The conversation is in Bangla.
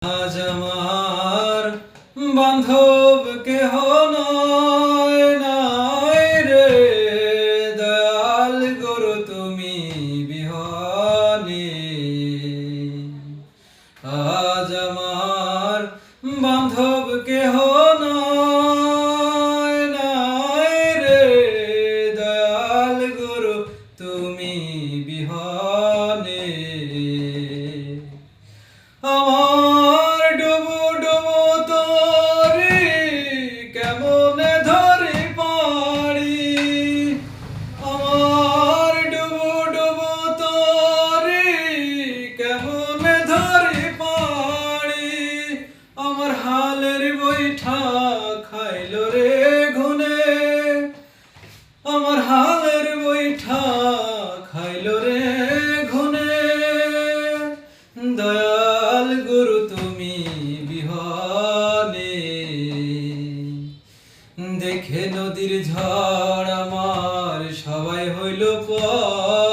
আজ আমার বান্ধব কেহ নয় নাই রে দয়াল গুরু তুমি বিহনে। আজ আমার বান্ধব কেহ নয় নাই রে দয়াল গুরু তুমি বিহনে। আমার ডুবু ডুবু তোরি কেমনে ধরি পারি, আমার ডুবু ডুবু তোরি কেমনে ধরি পারি। আমার হালের বৈঠা খাইল রে ঘুনে, আমার হালের বৈঠা খাইল রে ঘুনে। দয়াল গুরু তুমি বিহনে। দেখে নদীর ঝড় আমার সবাই হইল পর,